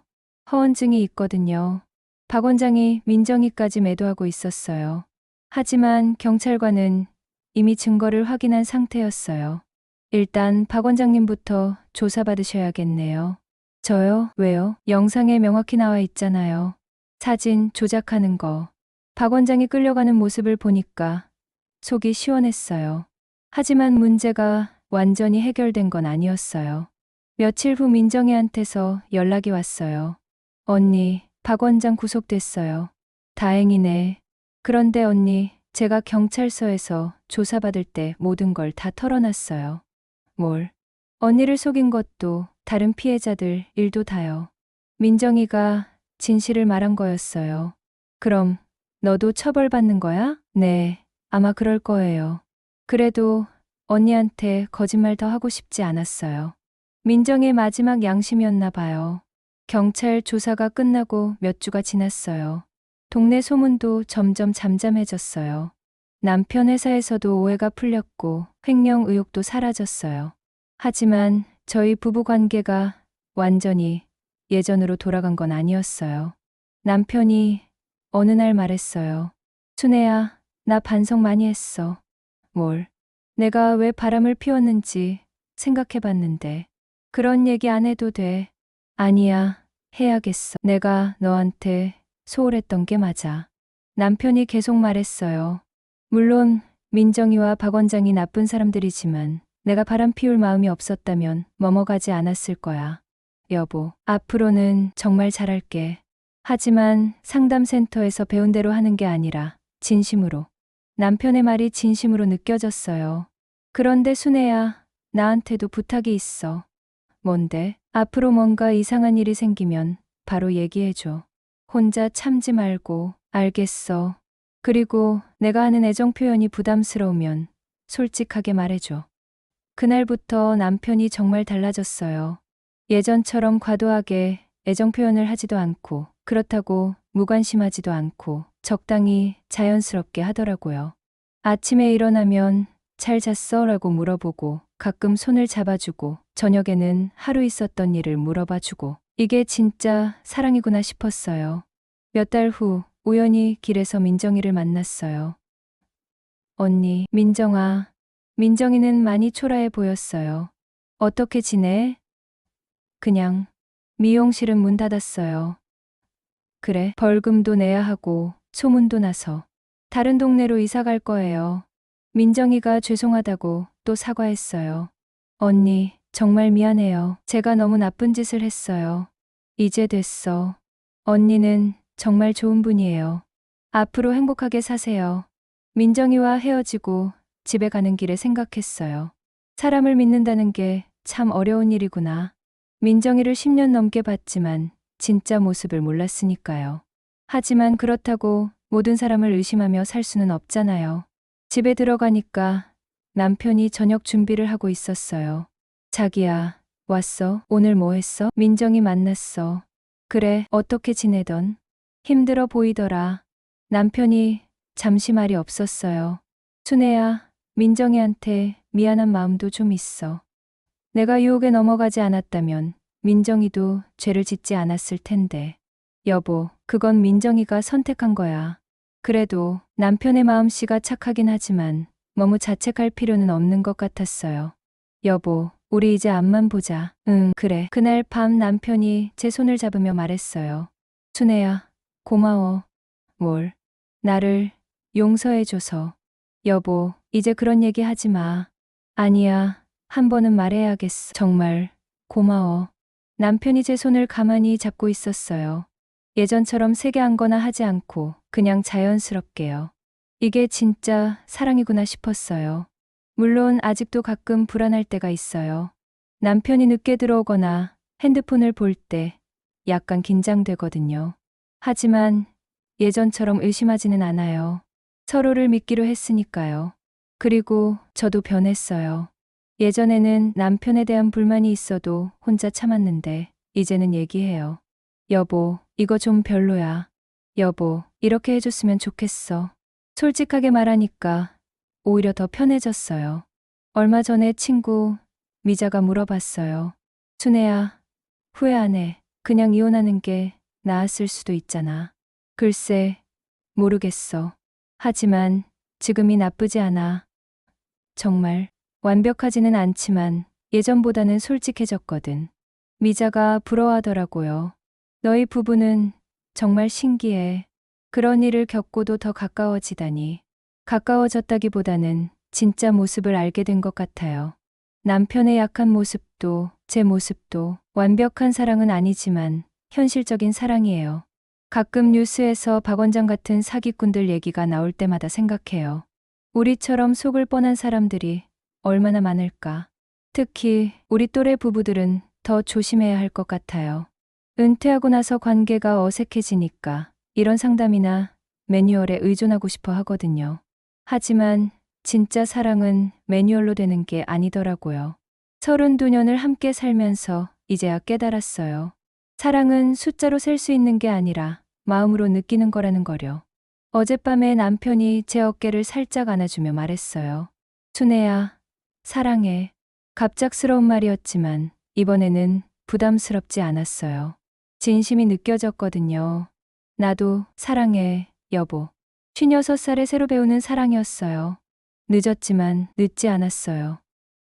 허언증이 있거든요. 박 원장이 민정이까지 매도하고 있었어요. 하지만 경찰관은 이미 증거를 확인한 상태였어요. 일단 박 원장님부터 조사받으셔야겠네요. 저요? 왜요? 영상에 명확히 나와 있잖아요. 사진 조작하는 거. 박 원장이 끌려가는 모습을 보니까 속이 시원했어요. 하지만 문제가 완전히 해결된 건 아니었어요. 며칠 후 민정이한테서 연락이 왔어요. 언니, 박 원장 구속됐어요. 다행이네. 그런데 언니, 제가 경찰서에서 조사받을 때 모든 걸 다 털어놨어요. 뭘? 언니를 속인 것도 다른 피해자들 일도 다요. 민정이가 진실을 말한 거였어요. 그럼 너도 처벌받는 거야? 네, 아마 그럴 거예요. 그래도 언니한테 거짓말 더 하고 싶지 않았어요. 민정의 마지막 양심이었나 봐요. 경찰 조사가 끝나고 몇 주가 지났어요. 동네 소문도 점점 잠잠해졌어요. 남편 회사에서도 오해가 풀렸고 횡령 의혹도 사라졌어요. 하지만 저희 부부 관계가 완전히 예전으로 돌아간 건 아니었어요. 남편이 어느 날 말했어요. 순애야, 나 반성 많이 했어. 뭘? 내가 왜 바람을 피웠는지 생각해봤는데 그런 얘기 안 해도 돼. 아니야, 해야겠어. 내가 너한테 소홀했던 게 맞아. 남편이 계속 말했어요. 물론 민정이와 박 원장이 나쁜 사람들이지만 내가 바람 피울 마음이 없었다면 넘어가지 않았을 거야. 여보, 앞으로는 정말 잘할게. 하지만 상담센터에서 배운 대로 하는 게 아니라 진심으로. 남편의 말이 진심으로 느껴졌어요. 그런데 순애야, 나한테도 부탁이 있어. 뭔데? 앞으로 뭔가 이상한 일이 생기면 바로 얘기해줘. 혼자 참지 말고. 알겠어. 그리고 내가 하는 애정 표현이 부담스러우면 솔직하게 말해줘. 그날부터 남편이 정말 달라졌어요. 예전처럼 과도하게 애정 표현을 하지도 않고, 그렇다고 무관심하지도 않고, 적당히 자연스럽게 하더라고요. 아침에 일어나면 잘 잤어? 라고 물어보고, 가끔 손을 잡아주고, 저녁에는 하루 있었던 일을 물어봐주고, 이게 진짜 사랑이구나 싶었어요. 몇 달 후, 우연히 길에서 민정이를 만났어요. 언니, 민정아. 민정이는 많이 초라해 보였어요. 어떻게 지내? 그냥. 미용실은 문 닫았어요. 그래, 벌금도 내야 하고 소문도 나서 다른 동네로 이사 갈 거예요. 민정이가 죄송하다고 또 사과했어요. 언니, 정말 미안해요. 제가 너무 나쁜 짓을 했어요. 이제 됐어. 언니는 정말 좋은 분이에요. 앞으로 행복하게 사세요. 민정이와 헤어지고 집에 가는 길에 생각했어요. 사람을 믿는다는 게 참 어려운 일이구나. 민정이를 10년 넘게 봤지만 진짜 모습을 몰랐으니까요. 하지만 그렇다고 모든 사람을 의심하며 살 수는 없잖아요. 집에 들어가니까 남편이 저녁 준비를 하고 있었어요. 자기야, 왔어? 오늘 뭐 했어? 민정이 만났어. 그래, 어떻게 지내던? 힘들어 보이더라. 남편이 잠시 말이 없었어요. 순애야, 민정이한테 미안한 마음도 좀 있어. 내가 유혹에 넘어가지 않았다면 민정이도 죄를 짓지 않았을 텐데. 여보, 그건 민정이가 선택한 거야. 그래도 남편의 마음씨가 착하긴 하지만 너무 자책할 필요는 없는 것 같았어요. 여보, 우리 이제 앞만 보자. 응, 그래. 그날 밤 남편이 제 손을 잡으며 말했어요. 순애야, 고마워. 뭘? 나를 용서해줘서. 여보, 이제 그런 얘기 하지 마. 아니야, 한 번은 말해야겠어. 정말 고마워. 남편이 제 손을 가만히 잡고 있었어요. 예전처럼 세게 안거나 하지 않고 그냥 자연스럽게요. 이게 진짜 사랑이구나 싶었어요. 물론 아직도 가끔 불안할 때가 있어요. 남편이 늦게 들어오거나 핸드폰을 볼 때 약간 긴장되거든요. 하지만 예전처럼 의심하지는 않아요. 서로를 믿기로 했으니까요. 그리고 저도 변했어요. 예전에는 남편에 대한 불만이 있어도 혼자 참았는데 이제는 얘기해요. 여보, 이거 좀 별로야. 여보, 이렇게 해줬으면 좋겠어. 솔직하게 말하니까 오히려 더 편해졌어요. 얼마 전에 친구 미자가 물어봤어요. 순애야, 후회 안 해. 그냥 이혼하는 게 나았을 수도 있잖아. 글쎄, 모르겠어. 하지만 지금이 나쁘지 않아. 정말 완벽하지는 않지만 예전보다는 솔직해졌거든. 미자가 부러워하더라고요. 너희 부부는 정말 신기해. 그런 일을 겪고도 더 가까워지다니. 가까워졌다기보다는 진짜 모습을 알게 된 것 같아요. 남편의 약한 모습도 제 모습도 완벽한 사랑은 아니지만 현실적인 사랑이에요. 가끔 뉴스에서 박 원장 같은 사기꾼들 얘기가 나올 때마다 생각해요. 우리처럼 속을 뻔한 사람들이 얼마나 많을까. 특히 우리 또래 부부들은 더 조심해야 할 것 같아요. 은퇴하고 나서 관계가 어색해지니까 이런 상담이나 매뉴얼에 의존하고 싶어 하거든요. 하지만 진짜 사랑은 매뉴얼로 되는 게 아니더라고요. 32년을 함께 살면서 이제야 깨달았어요. 사랑은 숫자로 셀 수 있는 게 아니라 마음으로 느끼는 거라는 거려. 어젯밤에 남편이 제 어깨를 살짝 안아주며 말했어요. 순애야, 사랑해. 갑작스러운 말이었지만 이번에는 부담스럽지 않았어요. 진심이 느껴졌거든요. 나도 사랑해, 여보. 56살에 새로 배우는 사랑이었어요. 늦었지만 늦지 않았어요.